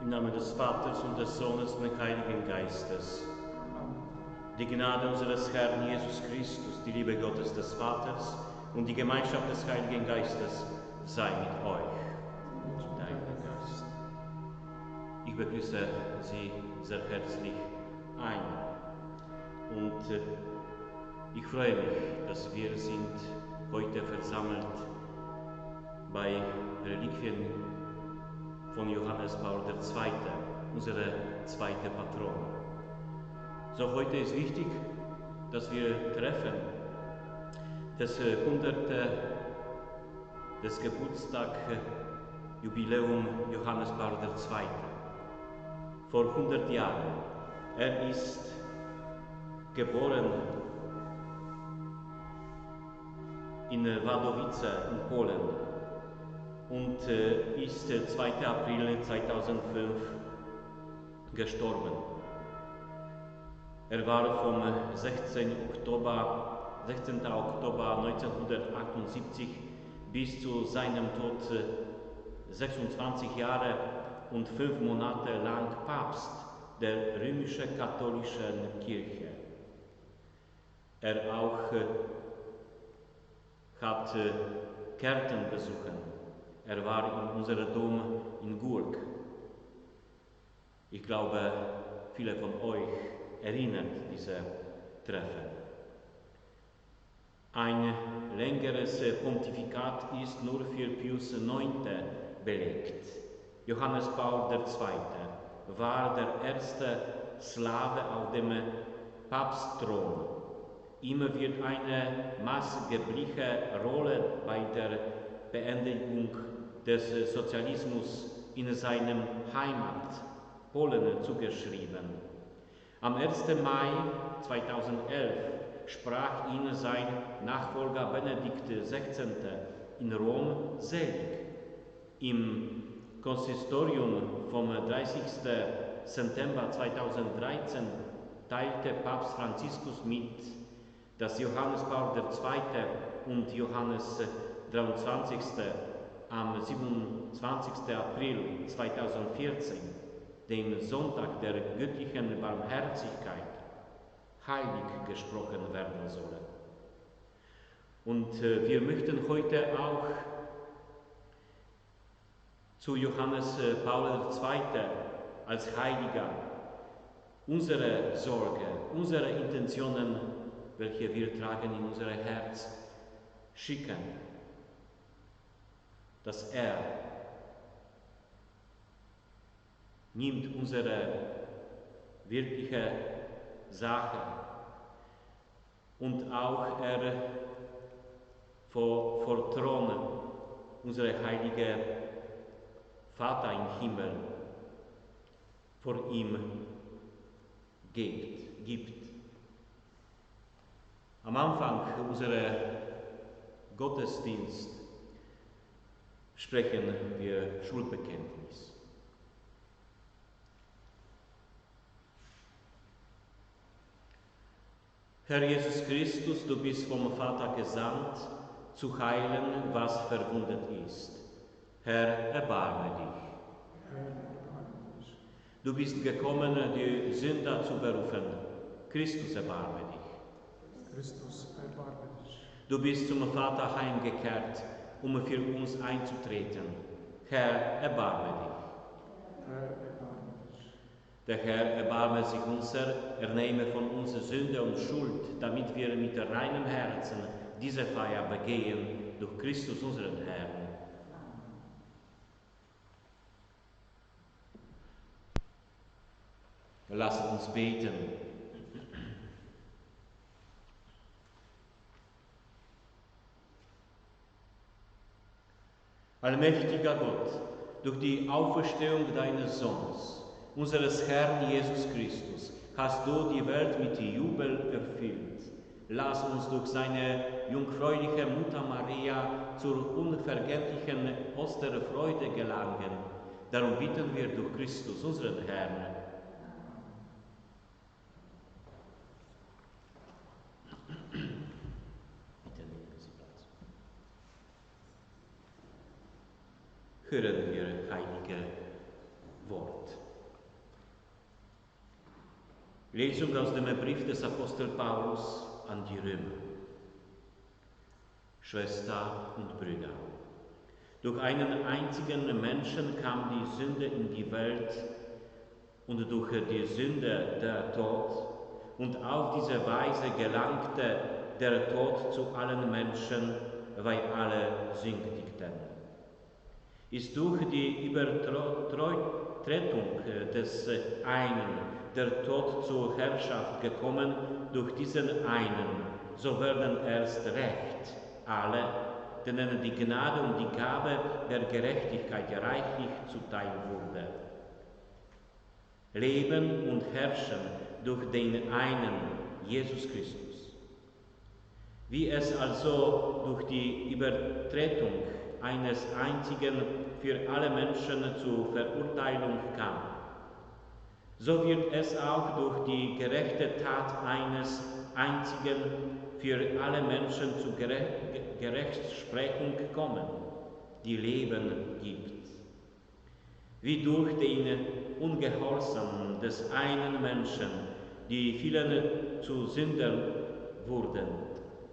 Im Namen des Vaters und des Sohnes und des Heiligen Geistes. Die Gnade unseres Herrn Jesus Christus, die Liebe Gottes des Vaters und die Gemeinschaft des Heiligen Geistes sei mit euch und deinem Geist. Ich begrüße Sie sehr herzlich ein und ich freue mich, dass wir sind heute versammelt bei Reliquien von Johannes Paul II., unsere zweite Patron. So, heute ist wichtig, dass wir treffen. Das 100. des Geburtstag Jubiläum Johannes Paul II. Vor 100 Jahren. Er ist geboren in Wadowice in Polen und ist 2. April 2005 gestorben. Er war vom 16. Oktober 1978 bis zu seinem Tod 26 Jahre und 5 Monate lang Papst der römisch-katholischen Kirche. Er auch hat Kärnten besuchen. Er war in unserem Dom in Gurk. Ich glaube, viele von euch erinnern diese Treffen. Ein längeres Pontifikat ist nur für Pius IX. Belegt. Johannes Paul II. War der erste Slave auf dem Papstthron. Ihm wird eine maßgebliche Rolle bei der Beendigung des Sozialismus in seinem Heimat Polen zugeschrieben. Am 1. Mai 2011 sprach ihn sein Nachfolger Benedikt XVI. In Rom selig. Im Konsistorium vom 30. September 2013 teilte Papst Franziskus mit, dass Johannes Paul II. Und Johannes 23. am 27. April 2014, dem Sonntag der göttlichen Barmherzigkeit, heilig gesprochen werden sollen. Und wir möchten heute auch zu Johannes Paul II. Als Heiliger unsere Sorge, unsere Intentionen, welche wir tragen in unser Herz, schicken, dass er nimmt unsere wirkliche Sache und auch er vor Thron unsere heilige Vater im Himmel vor ihm gibt. Am Anfang unserer Gottesdienst sprechen wir Schuldbekenntnis. Herr Jesus Christus, du bist vom Vater gesandt, zu heilen, was verwundet ist. Herr, erbarme dich. Du bist gekommen, die Sünder zu berufen. Christus, erbarme dich. Christus, erbarme dich. Du bist zum Vater heimgekehrt, um für uns einzutreten. Herr, erbarme dich. Herr, erbarme dich. Der Herr erbarme sich unser, er nehme von uns Sünde und Schuld, damit wir mit reinem Herzen diese Feier begehen, durch Christus unseren Herrn. Lasst uns beten. Allmächtiger Gott, durch die Auferstehung deines Sohnes, unseres Herrn Jesus Christus, hast du die Welt mit Jubel erfüllt. Lass uns durch seine jungfräuliche Mutter Maria zur unvergänglichen Osterfreude gelangen. Darum bitten wir durch Christus, unseren Herrn. Hören wir heilige Wort. Lesung aus dem Brief des Apostel Paulus an die Römer. Schwestern und Brüder, durch einen einzigen Menschen kam die Sünde in die Welt und durch die Sünde der Tod, und auf diese Weise gelangte der Tod zu allen Menschen, weil alle sündigten. Ist durch die Übertretung des einen der Tod zur Herrschaft gekommen durch diesen einen, so werden erst recht alle, denen die Gnade und die Gabe der Gerechtigkeit reichlich zuteil wurde. Leben und herrschen durch den einen, Jesus Christus. Wie es also durch die Übertretung eines einzigen für alle Menschen zur Verurteilung kam, so wird es auch durch die gerechte Tat eines einzigen für alle Menschen zur Gerechtsprechung kommen, die Leben gibt. Wie durch den Ungehorsam des einen Menschen die vielen zu Sündern wurden,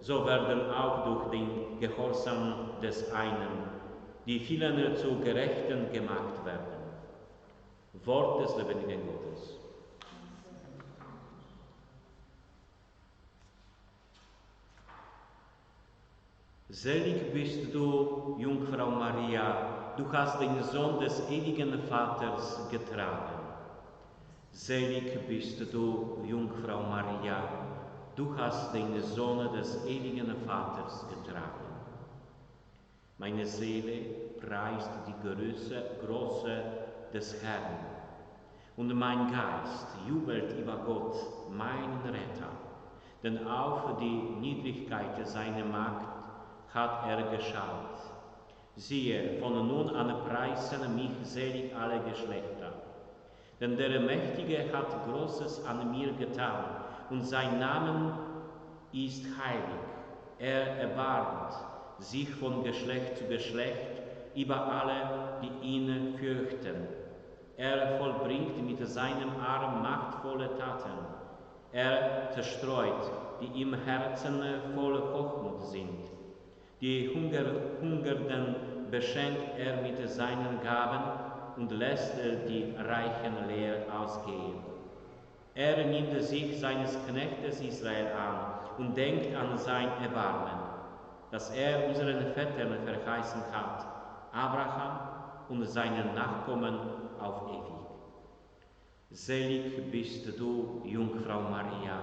so werden auch durch den Gehorsam des einen die vielen zu Gerechten gemacht werden. Wort des lebendigen Gottes. Selig bist du, Jungfrau Maria, du hast den Sohn des ewigen Vaters getragen. Selig bist du, Jungfrau Maria, du hast den Sohn des ewigen Vaters getragen. Meine Seele preist die Größe des Herrn, und mein Geist jubelt über Gott, meinen Retter, denn auf die Niedrigkeit seiner Magd hat er geschaut. Siehe, von nun an preisen mich selig alle Geschlechter, denn der Mächtige hat Großes an mir getan, und sein Name ist heilig. Er erbarmt sich von Geschlecht zu Geschlecht über alle, die ihn fürchten. Er vollbringt mit seinem Arm machtvolle Taten. Er zerstreut, die im Herzen voll Hochmut sind. Die Hungernden beschenkt er mit seinen Gaben und lässt die Reichen leer ausgehen. Er nimmt sich seines Knechtes Israel an und denkt an sein Erbarmen, das er unseren Vätern verheißen hat, Abraham und seinen Nachkommen auf ewig. Selig bist du, Jungfrau Maria,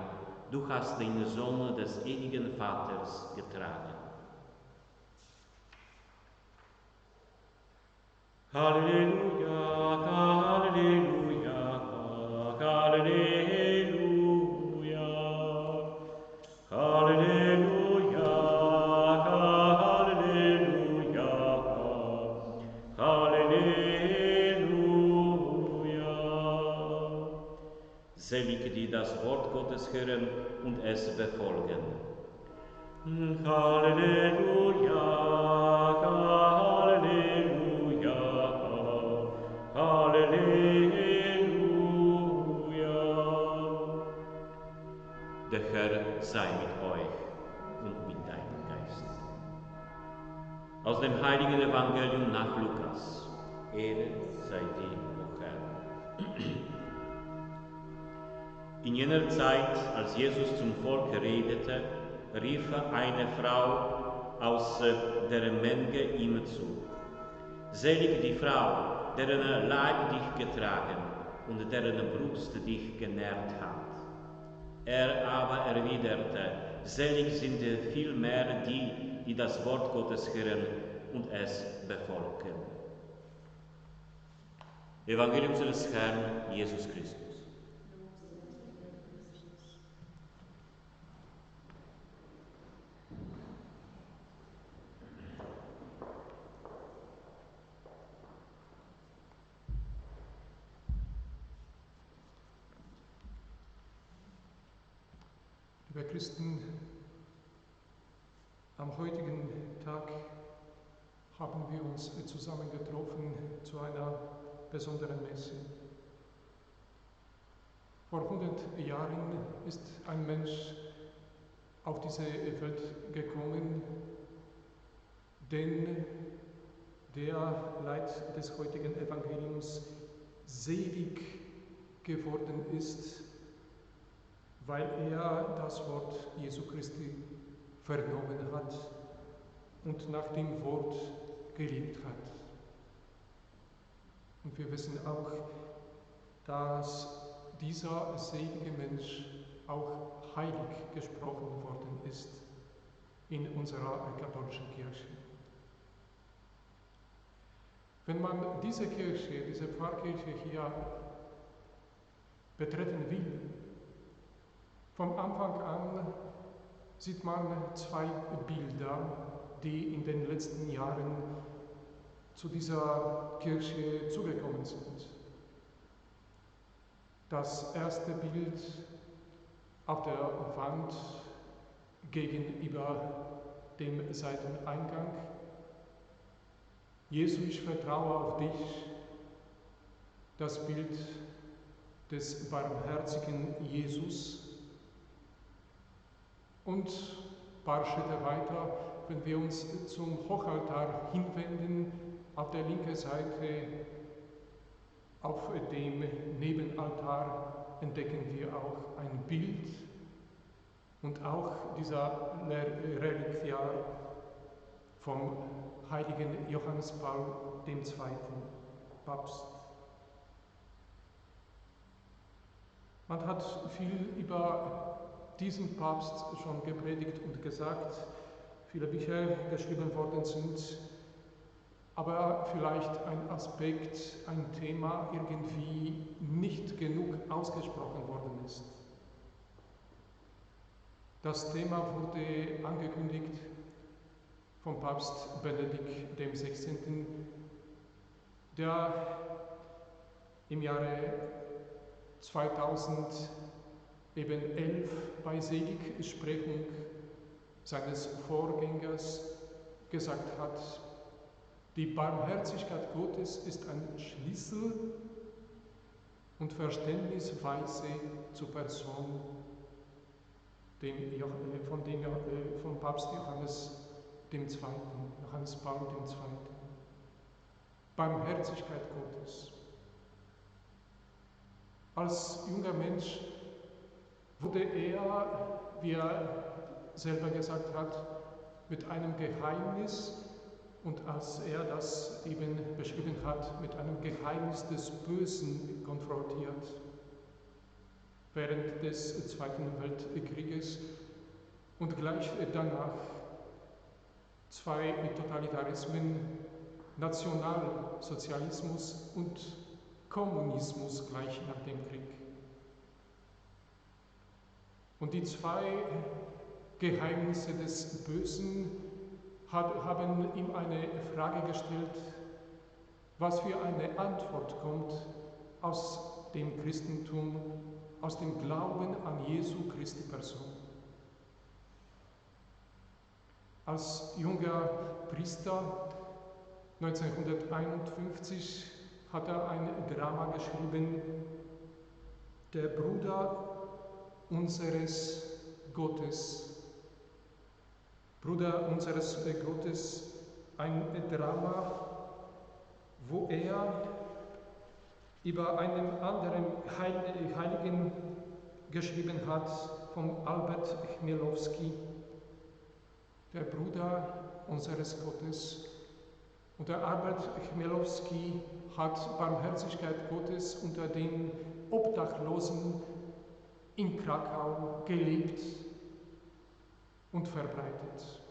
du hast den Sohn des ewigen Vaters getragen. Halleluja, Halleluja, Halleluja, Halleluja, Halleluja, Halleluja. Selig, die das Wort Gottes hören und es befolgen. Halleluja, Halleluja, Halleluja. Der Herr sei mit euch und mit deinem Geist. Aus dem Heiligen Evangelium nach Lukas. Ehre sei dir, o Herr. In jener Zeit, als Jesus zum Volk redete, rief eine Frau aus der Menge ihm zu: Selig die Frau, deren Leib dich getragen und deren Brust dich genährt hat. Er aber erwiderte: Selig sind vielmehr die, die das Wort Gottes hören und es befolgen. Evangelium unseres Herrn Jesus Christus. Liebe Christen, am heutigen Tag haben wir uns zusammengetroffen zu einer besonderen Messe. Vor 100 Jahren ist ein Mensch auf diese Welt gekommen, denn der Leid des heutigen Evangeliums selig geworden ist, weil er das Wort Jesu Christi vernommen hat und nach dem Wort gelebt hat. Und wir wissen auch, dass dieser selige Mensch auch heilig gesprochen worden ist in unserer katholischen Kirche. Wenn man diese Kirche, diese Pfarrkirche hier betreten will, vom Anfang an sieht man zwei Bilder, die in den letzten Jahren zu dieser Kirche zugekommen sind. Das erste Bild auf der Wand gegenüber dem Seiteneingang: Jesu, ich vertraue auf dich. Das Bild des barmherzigen Jesus. Und ein paar Schritte weiter, wenn wir uns zum Hochaltar hinwenden, auf der linken Seite, auf dem Nebenaltar, entdecken wir auch ein Bild und auch dieser Reliquiar vom Heiligen Johannes Paul II. Papst. Man hat viel über diesen Papst schon gepredigt und gesagt, viele Bücher geschrieben worden sind, aber vielleicht ein Aspekt, ein Thema irgendwie nicht genug ausgesprochen worden ist. Das Thema wurde angekündigt vom Papst Benedikt XVI., der im Jahre 2011 bei Seligsprechung seines Vorgängers gesagt hat: Die Barmherzigkeit Gottes ist ein Schlüssel und Verständnisweise zur Person von Papst Johannes Paul II. Barmherzigkeit Gottes. Als junger Mensch wurde er, wie er selber gesagt hat, mit einem Geheimnis, und als er das eben beschrieben hat, mit einem Geheimnis des Bösen konfrontiert. Während des Zweiten Weltkrieges und gleich danach zwei Totalitarismen, Nationalsozialismus und Kommunismus gleich nach dem Krieg. Und die zwei Geheimnisse des Bösen haben ihm eine Frage gestellt, was für eine Antwort kommt aus dem Christentum, aus dem Glauben an Jesu Christi Person. Als junger Priester 1951 hat er ein Drama geschrieben, Der Bruder unseres Gottes. Bruder unseres Gottes, ein Drama, wo er über einen anderen Heiligen geschrieben hat, von Albert Chmielowski, der Bruder unseres Gottes. Und der Albert Chmielowski hat Barmherzigkeit Gottes unter den Obdachlosen in Krakau gelebt und verbreitet.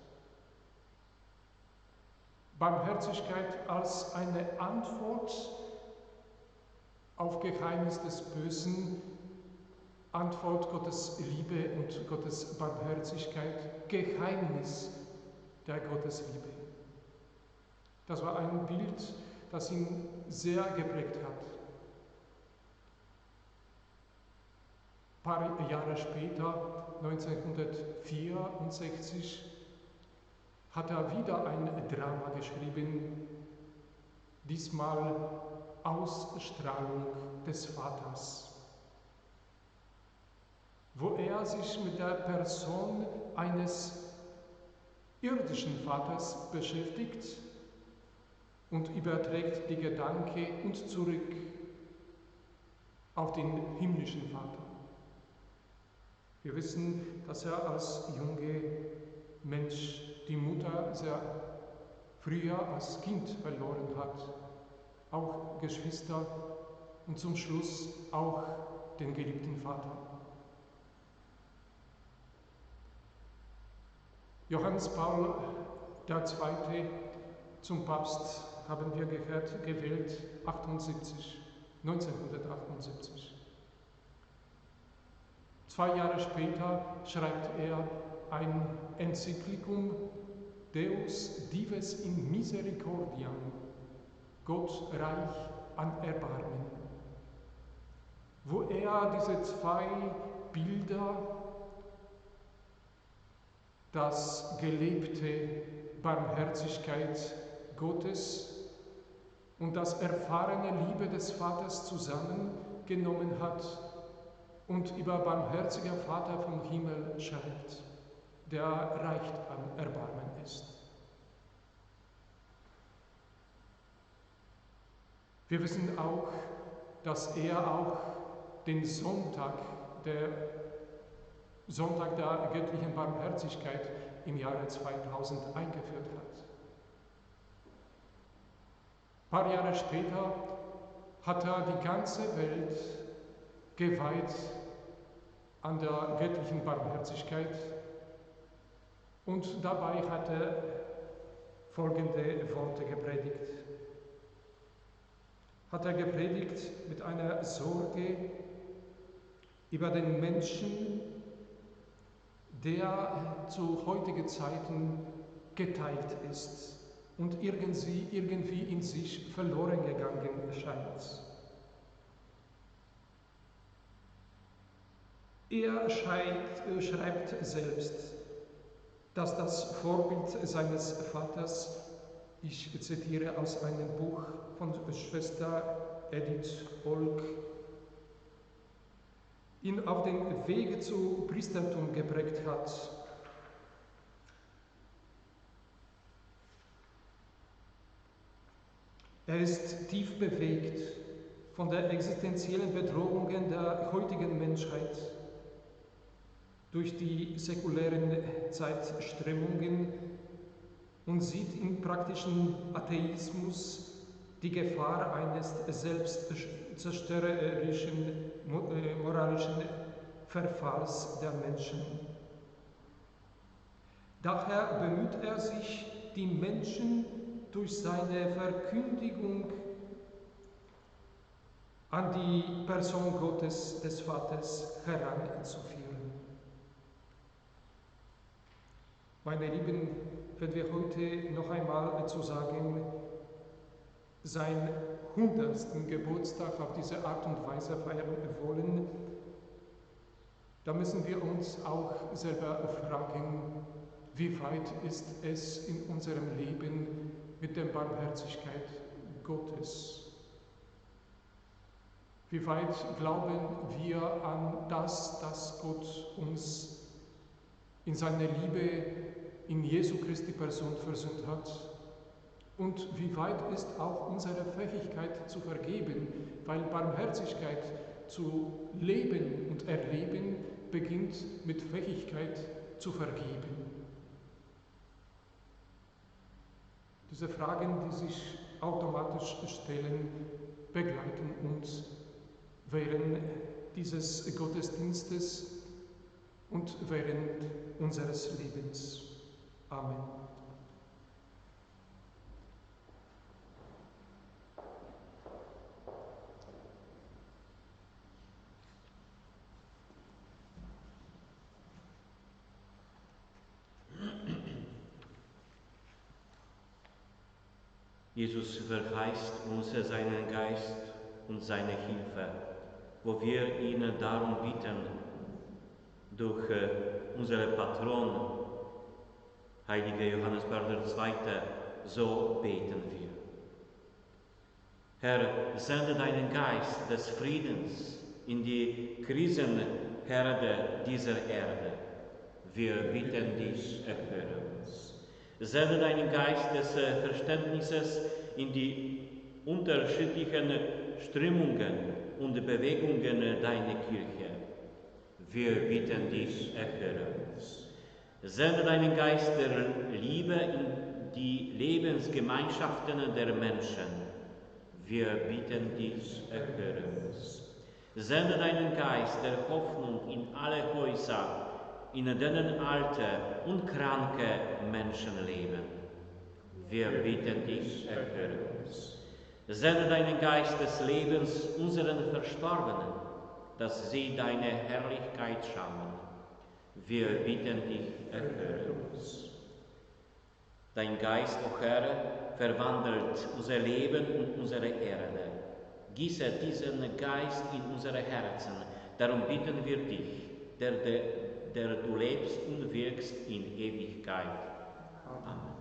Barmherzigkeit als eine Antwort auf Geheimnis des Bösen, Antwort Gottes Liebe und Gottes Barmherzigkeit, Geheimnis der Gottesliebe. Das war ein Bild, das ihn sehr geprägt hat. Ein paar Jahre später, 1964, hat er wieder ein Drama geschrieben, diesmal Ausstrahlung des Vaters, wo er sich mit der Person eines irdischen Vaters beschäftigt und überträgt die Gedanken und zurück auf den himmlischen Vater. Wir wissen, dass er als junger Mensch die Mutter sehr früher als Kind verloren hat, auch Geschwister und zum Schluss auch den geliebten Vater. Johannes Paul II. Zum Papst haben wir gehört, gewählt 1978. 2 Jahre später schreibt er ein Enzyklikum Deus dives in misericordiam, Gott reich an Erbarmen, wo er diese 2 Bilder, das gelebte Barmherzigkeit Gottes und das erfahrene Liebe des Vaters zusammengenommen hat und über barmherziger Vater vom Himmel schreibt, der reich an Erbarmen ist. Wir wissen auch, dass er auch den Sonntag der göttlichen Barmherzigkeit im Jahre 2000 eingeführt hat. Ein paar Jahre später hat er die ganze Welt geweiht an der göttlichen Barmherzigkeit und dabei hat er folgende Worte gepredigt. Hat er gepredigt mit einer Sorge über den Menschen, der zu heutigen Zeiten geteilt ist und irgendwie in sich verloren gegangen scheint. Er schreibt selbst, dass das Vorbild seines Vaters, ich zitiere aus einem Buch von Schwester Edith Olk, ihn auf dem Wege zu Priestertum geprägt hat. Er ist tief bewegt von der existenziellen Bedrohungen der heutigen Menschheit durch die säkulären Zeitströmungen und sieht im praktischen Atheismus die Gefahr eines selbstzerstörerischen moralischen Verfalls der Menschen. Daher bemüht er sich, die Menschen durch seine Verkündigung an die Person Gottes des Vaters heranzuführen. Meine Lieben, wenn wir heute noch einmal zu sagen, seinen 100. Geburtstag auf diese Art und Weise feiern wollen, da müssen wir uns auch selber fragen, wie weit ist es in unserem Leben mit der Barmherzigkeit Gottes? Wie weit glauben wir an das, dass Gott uns in seiner Liebe in Jesu Christi Person versöhnt hat? Und wie weit ist auch unsere Fähigkeit zu vergeben, weil Barmherzigkeit zu leben und erleben beginnt mit Fähigkeit zu vergeben. Diese Fragen, die sich automatisch stellen, begleiten uns während dieses Gottesdienstes und während unseres Lebens. Amen. Jesus verheißt uns seinen Geist und seine Hilfe, wo wir ihn darum bitten, durch unseren Patron, Heilige Johannes II., so beten wir. Herr, sende deinen Geist des Friedens in die Krisenherde dieser Erde. Wir bitten dich, erhöre uns. Sende deinen Geist des Verständnisses in die unterschiedlichen Strömungen und Bewegungen deiner Kirche. Wir bitten dich, erhöre uns. Sende deinen Geist der Liebe in die Lebensgemeinschaften der Menschen. Wir bitten dich, erhöre uns. Sende deinen Geist der Hoffnung in alle Häuser, in denen alte und kranke Menschen leben. Wir bitten dich, erhöre uns. Sende deinen Geist des Lebens unseren Verstorbenen, dass sie deine Herrlichkeit schauen. Wir bitten dich, erhöre uns. Dein Geist, o Herr, verwandelt unser Leben und unsere Erde. Gieße diesen Geist in unsere Herzen. Darum bitten wir dich, der du lebst und wirkst in Ewigkeit. Amen.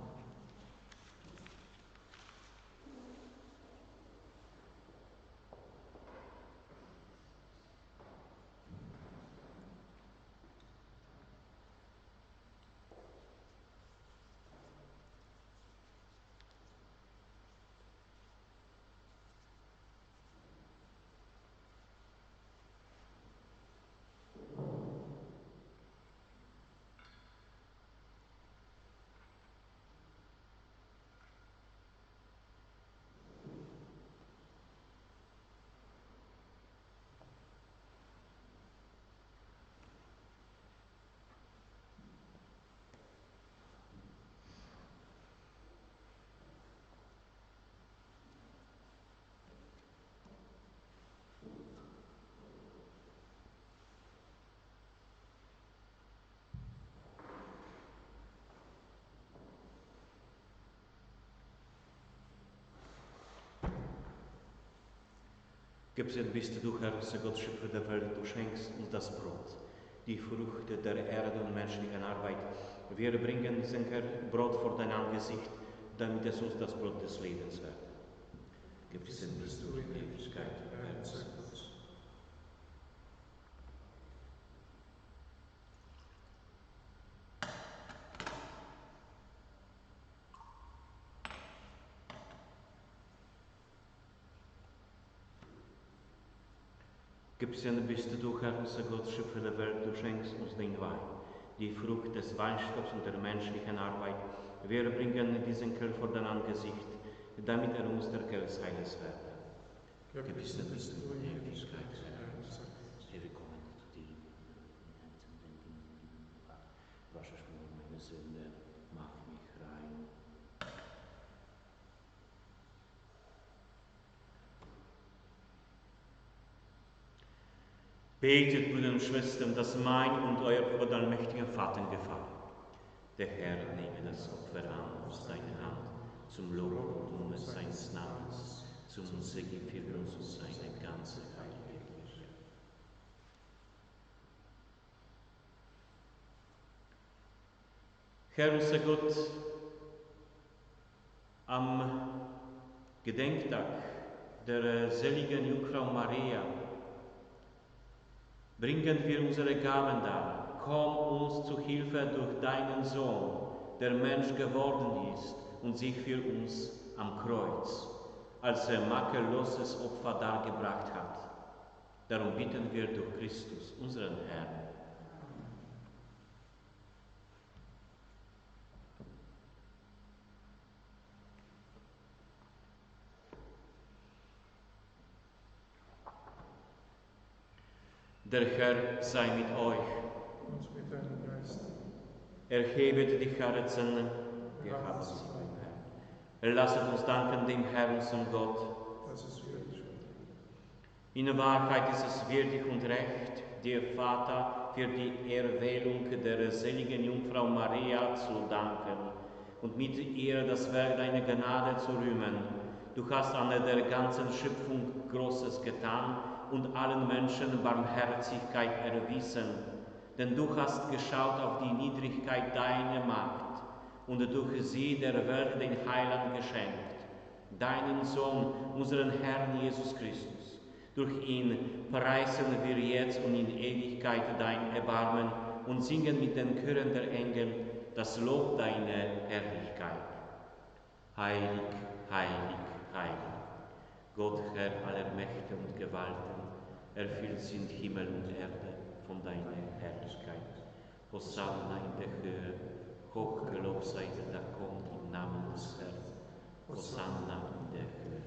Gesegnet bist du, Herr, Gott, Schöpfer der Welt, du schenkst uns das Brot, die Früchte der Erde und menschlichen Arbeit. Wir bringen diesen Brot vor dein Angesicht, damit es uns das Brot des Lebens wird. Gesegnet bist du in Ewigkeit, Herr, sag uns. Gesegnet bist du, Herr, Gott, Schöpfer der Welt, du schenkst uns den Wein, die Frucht des Weinstocks und der menschlichen Arbeit. Wir bringen diesen Kelch vor dein Angesicht, damit uns der Kelch Heiles werde. Gesegnet bist du in Ewigkeit, Herr, sag uns. Wir kommen zu dir, waschest mir meine Sünde, mach mich rein. Betet, Brüder und Schwestern, dass mein und euer Gott allmächtiger Vater gefallen. Der Herr nehme das Opfer an aus deiner Hand, zum Lob und Ruhm seines Namens, zum Segen für uns und seine ganze Heilige Kirche. Herr, unser Gott, am Gedenktag der seligen Jungfrau Maria bringen wir unsere Gaben dar. Komm uns zu Hilfe durch deinen Sohn, der Mensch geworden ist und sich für uns am Kreuz als makelloses Opfer dargebracht hat. Darum bitten wir durch Christus, unseren Herrn. Der Herr sei mit euch. Und mit deinem Geist. Erhebet die Herzen, wir haben sie beim Herrn. Lasset uns danken dem Herrn, unserem Gott. Das ist würdig. In Wahrheit ist es würdig und recht, dir, Vater, für die Erwählung der seligen Jungfrau Maria zu danken und mit ihr das Werk deiner Gnade zu rühmen. Du hast an der ganzen Schöpfung Großes getan und allen Menschen Barmherzigkeit erwiesen, denn du hast geschaut auf die Niedrigkeit deiner Magd und durch sie der Welt den Heiland geschenkt, deinen Sohn, unseren Herrn Jesus Christus. Durch ihn preisen wir jetzt und in Ewigkeit dein Erbarmen und singen mit den Chören der Engel das Lob deiner Herrlichkeit. Heilig, heilig, heilig, Gott, Herr aller Mächte und Gewalten, erfüllt sind Himmel und Erde von deiner Herrlichkeit. Hosanna in der Höhe, hoch gelobt sei der, der kommt im Namen des Herrn. Hosanna in der Höhe.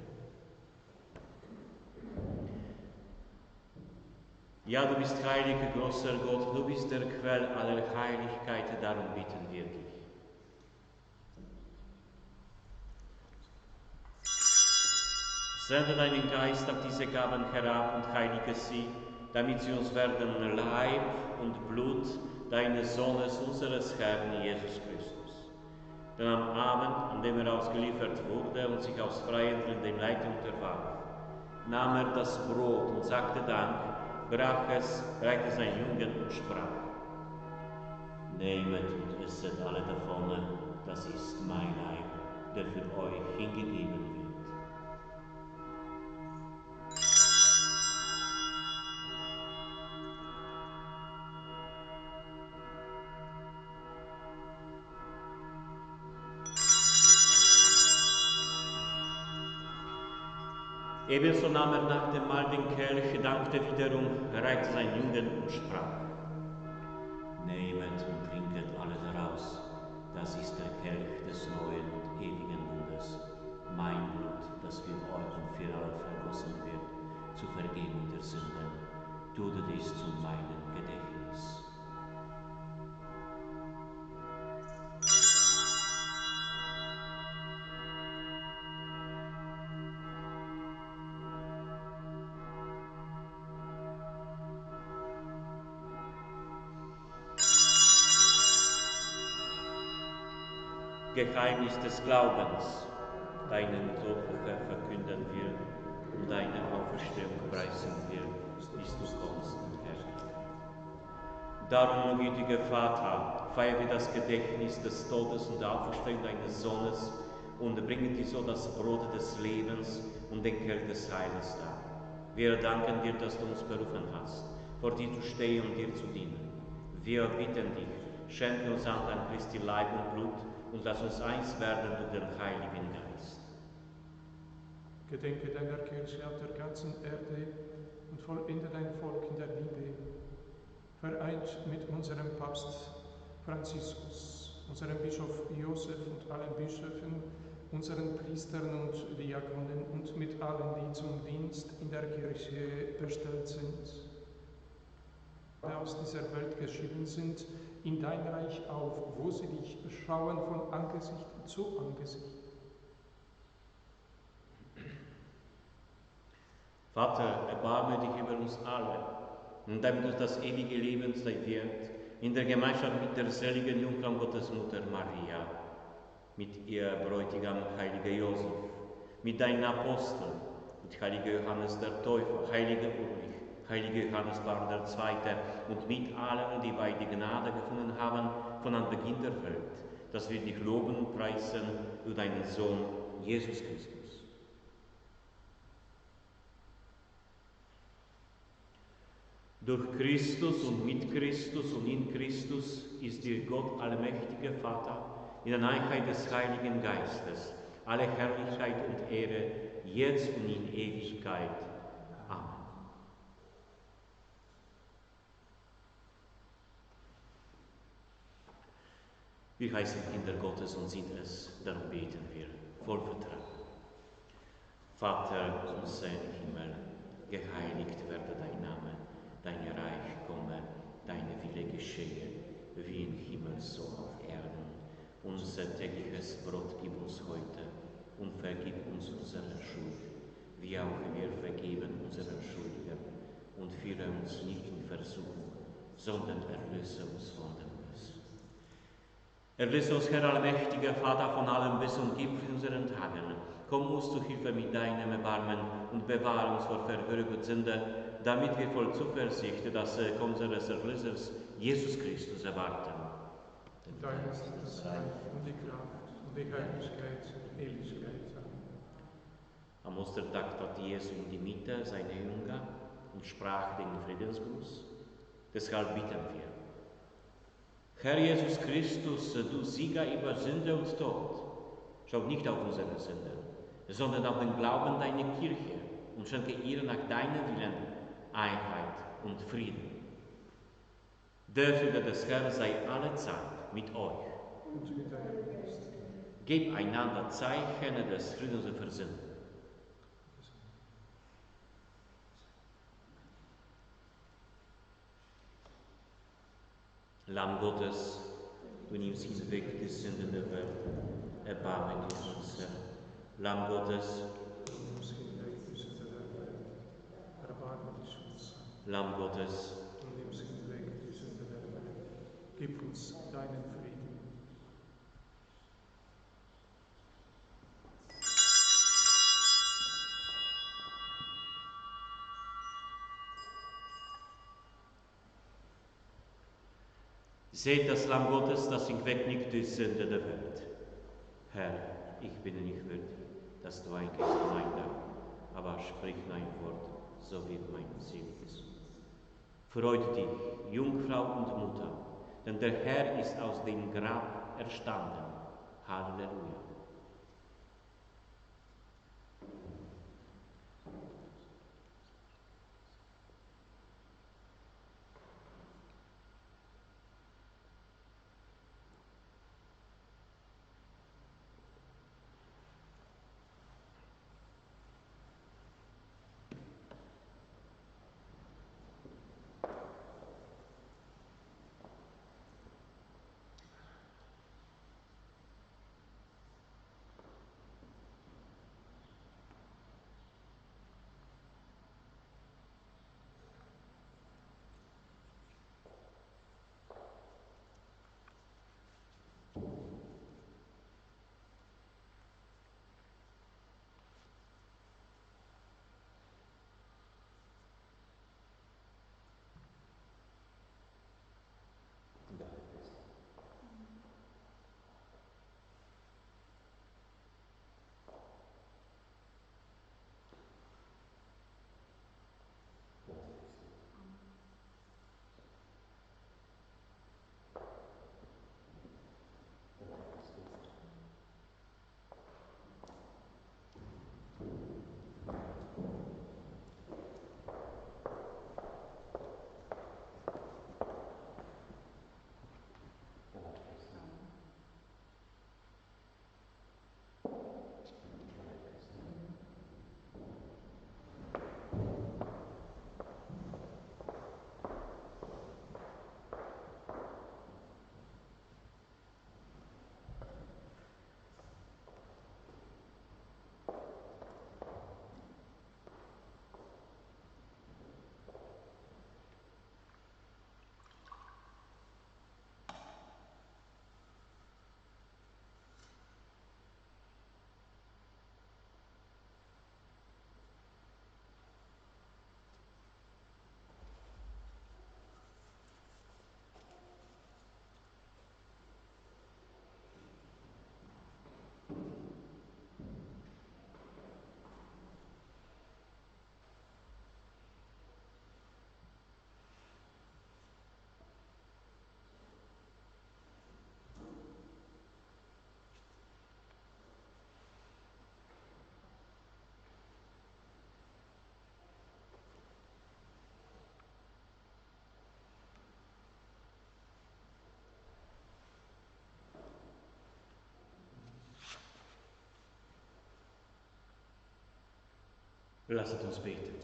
Ja, du bist heiliger, großer Gott, du bist der Quell aller Heiligkeit, darum bitten wir dich. Sende deinen Geist auf diese Gaben herab und heilige sie, damit sie uns werden Leib und Blut deines Sohnes, unseres Herrn Jesus Christus. Denn am Abend, an dem er ausgeliefert wurde und sich aus freien Willen dem Leid unterwarf, nahm er das Brot und sagte Dank, brach es, reichte seinen Jüngern und sprach: Nehmet und esset alle davon, das ist mein Leib, der für euch hingegeben wird. Ebenso nahm er nach dem Mahl den Kelch, dankte wiederum, reichte seinen Jüngern und sprach: Nehmet und trinket alle daraus, das ist der Kelch des neuen und ewigen Bundes, mein Blut, das für euch und für alle vergossen wird, zur Vergebung der Sünden. Tut dies zu meinem Gedächtnis. Geheimnis des Glaubens, deinen Tod, Herr, verkünden wir und deine Auferstehung preisen wir, bis du kommst und herrschst. Darum, gütiger Vater, feiern wir das Gedächtnis des Todes und der Auferstehung deines Sohnes und bringen dir so das Brot des Lebens und den Kelch des Heiles dar. Wir danken dir, dass du uns berufen hast, vor dir zu stehen und dir zu dienen. Wir bitten dich, schenke uns an dein Christi Leib und Blut und lass uns eins werden durch den Heiligen Geist. Gedenke deiner Kirche auf der ganzen Erde und vollende dein Volk in der Liebe, vereint mit unserem Papst Franziskus, unserem Bischof Josef und allen Bischöfen, unseren Priestern und Diakonen und mit allen, die zum Dienst in der Kirche bestellt sind, die aus dieser Welt geschieden sind, in dein Reich auf, wo sie dich schauen von Angesicht zu Angesicht. Vater, erbarme dich über uns alle, und damit uns das ewige Leben sei wird, in der Gemeinschaft mit der seligen Jungfrau Gottesmutter Maria, mit ihr Bräutigam Heiliger Josef, mit deinen Aposteln, mit Heiliger Johannes der Täufer, Heiliger Ulrich, Heiliger Johannes Paul II. Und mit allen, die bei die Gnade gefunden haben, von Anbeginn der Welt, dass wir dich loben und preisen durch deinen Sohn, Jesus Christus. Durch Christus und mit Christus und in Christus ist dir Gott, allmächtiger Vater, in der Einheit des Heiligen Geistes, alle Herrlichkeit und Ehre, jetzt und in Ewigkeit. Amen. Wir heißen Kinder Gottes und sind es, darum beten wir, voll Vertrauen. Vater unser im Himmel, geheiligt werde dein Name, dein Reich komme, deine Wille geschehe, wie im Himmel so auf Erden. Unser tägliches Brot gib uns heute und vergib uns unsere Schuld, wie auch wir vergeben unseren Schuldigern. Und führe uns nicht in Versuchung, sondern erlöse uns von dem Bösen. Erlöse uns, Herr allmächtiger Vater, von allem Bösen und gib in unseren Tagen. Komm uns zu Hilfe mit deinem Erbarmen und bewahre uns vor Verwirrung und Sünde, damit wir voll Zuversicht das unseres Erlösers, Jesus Christus, erwarten. Denn dein ist das Reich und die Kraft und die Herrlichkeit in Ewigkeit. Am Ostertag trat Jesu in die Mitte seiner Jünger und sprach den Friedensgruß. Deshalb bitten wir. Herr Jesus Christus, du Sieger über Sünde und Tod, schau nicht auf unsere Sünden, sondern auf den Glauben deiner Kirche und schenke ihr nach deinem Willen Einheit und Frieden. Der Friede des Herrn sei alle Zeit mit euch. Und mit deinem Geist. Gebt einander Zeichen des Friedens und Versöhnung. Lamm Gottes, du nimmst hinweg die Sünden der Welt, erbarme dich unser. Lamm Gottes, du nimmst hinweg die Sünden der Welt, erbarme dich unser. Lamm Gottes, du nimmst hinweg die Sünden der Welt, gib uns deinen Frieden. Seht das Lamm Gottes, das hinwegnimmt die Sünde der Welt. Herr, ich bin nicht würdig, dass du eingehst in mein Dach, aber sprich dein Wort, so wird mein Seele gesund. Freut dich, Jungfrau und Mutter, denn der Herr ist aus dem Grab erstanden. Halleluja. Lasset uns beten.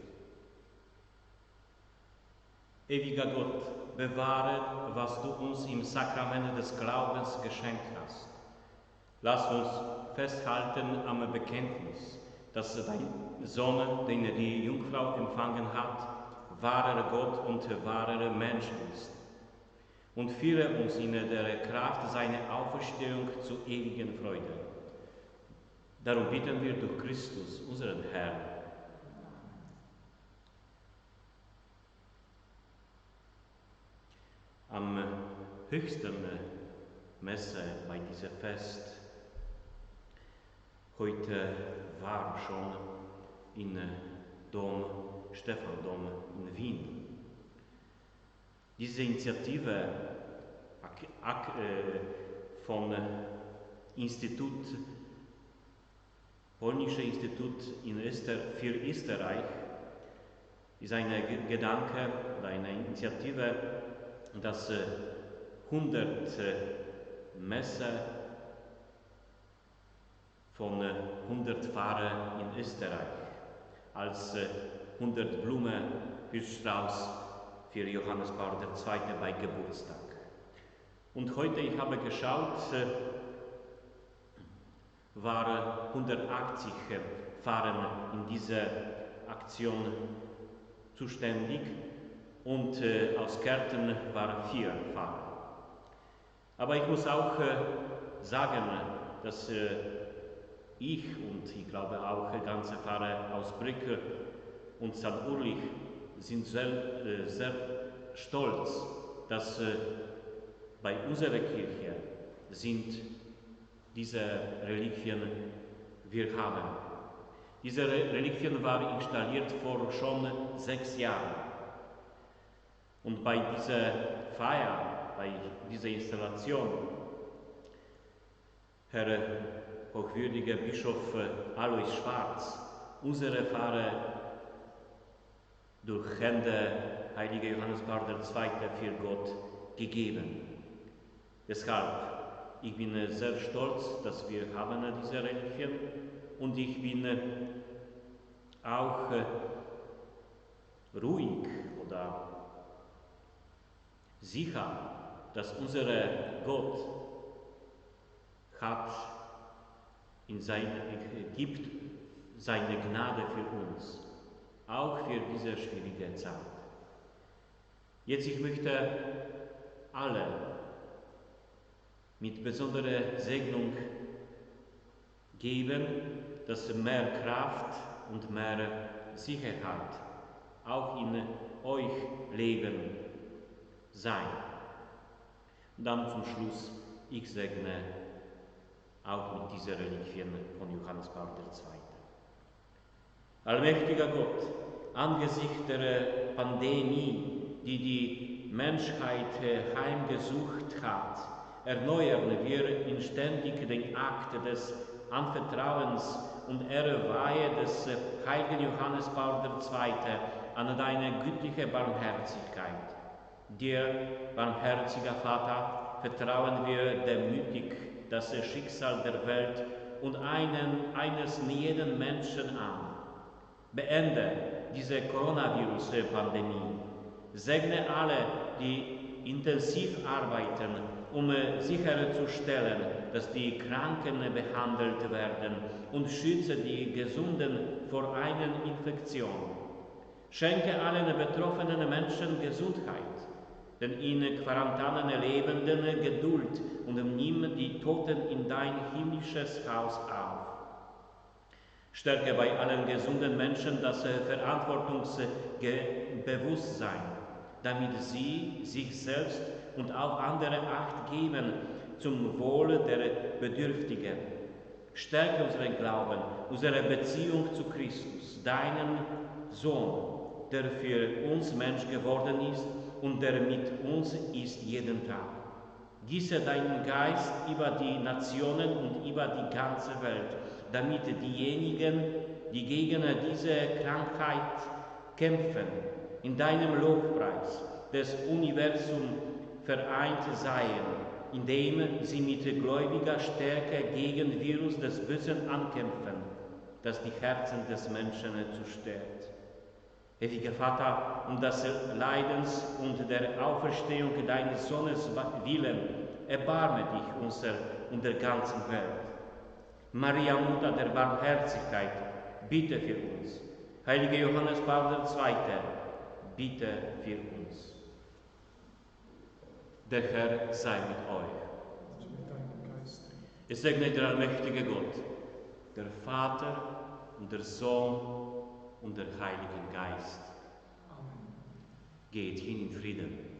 Ewiger Gott, bewahre, was du uns im Sakrament des Glaubens geschenkt hast. Lass uns festhalten am Bekenntnis, dass dein Sohn, den die Jungfrau empfangen hat, wahrer Gott und wahrer Mensch ist. Und führe uns in der Kraft seiner Auferstehung zu ewigen Freude. Darum bitten wir durch Christus, unseren Herrn. Am höchsten Messe bei diesem Fest heute war schon in Dom, Stephandom in Wien. Diese Initiative von Polnisches Institut für Österreich ist ein Gedanke oder eine Initiative, dass 100 Messe von 100 Pfarrern in Österreich als 100 Blumen Strauß für Johannes Paul II. Bei Geburtstag. Und heute, ich habe geschaut, waren 180 Pfarrer in dieser Aktion zuständig und aus Kärnten waren 4 Pfarrer. Aber ich muss auch sagen, dass ich und ich glaube auch ganze Pfarrer aus Brückl und St. Ulrich sind sehr stolz, dass bei unserer Kirche sind diese Reliquien wir haben. Diese Reliquien waren installiert vor schon 6 Jahren. Und bei dieser Feier, bei dieser Installation, Herr hochwürdiger Bischof Alois Schwarz, unsere Pfarrer durch Hände Heilige Johannes Paul II. Für Gott gegeben. Deshalb, ich bin sehr stolz, dass wir haben diese Reliquien und ich bin auch ruhig oder sicher, dass unser Gott gibt seine Gnade für uns, auch für diese schwierige Zeit. Jetzt ich möchte alle mit besonderer Segnung geben, dass mehr Kraft und mehr Sicherheit auch in euch Leben sein. Und dann zum Schluss, ich segne auch mit dieser Reliquien von Johannes Paul II. Allmächtiger Gott, angesichts der Pandemie, die die Menschheit heimgesucht hat, erneuern wir inständig den Akt des Anvertrauens und Ehrweihe des Heiligen Johannes Paul II. An deine gütliche Barmherzigkeit. Dir, barmherziger Vater, vertrauen wir demütig das Schicksal der Welt und eines jeden Menschen an. Beende diese Coronavirus-Pandemie. Segne alle, die intensiv arbeiten, um sicherzustellen, dass die Kranken behandelt werden und schütze die Gesunden vor einer Infektion. Schenke allen betroffenen Menschen Gesundheit, den in Quarantäne Lebenden Geduld und nimm die Toten in dein himmlisches Haus auf. Stärke bei allen gesunden Menschen das Verantwortungsbewusstsein, damit sie sich selbst und auch andere Acht geben zum Wohle der Bedürftigen. Stärke unseren Glauben, unsere Beziehung zu Christus, deinen Sohn, der für uns Mensch geworden ist und der mit uns ist jeden Tag. Gieße deinen Geist über die Nationen und über die ganze Welt, damit diejenigen, die gegen diese Krankheit kämpfen, in deinem Lobpreis des Universums vereint seien, indem sie mit gläubiger Stärke gegen Virus des Bösen ankämpfen, das die Herzen des Menschen zerstört. Ewiger Vater, um des Leidens und der Auferstehung deines Sohnes willen, erbarme dich unser und der ganzen Welt. Maria, Mutter der Barmherzigkeit, bitte für uns. Heiliger Johannes Paul II., bitte für uns. Der Herr sei mit euch. Und mit deinem Geist. Es segne der allmächtige Gott, der Vater und der Sohn und der Heilige Geist. Amen. Geht hin in Frieden.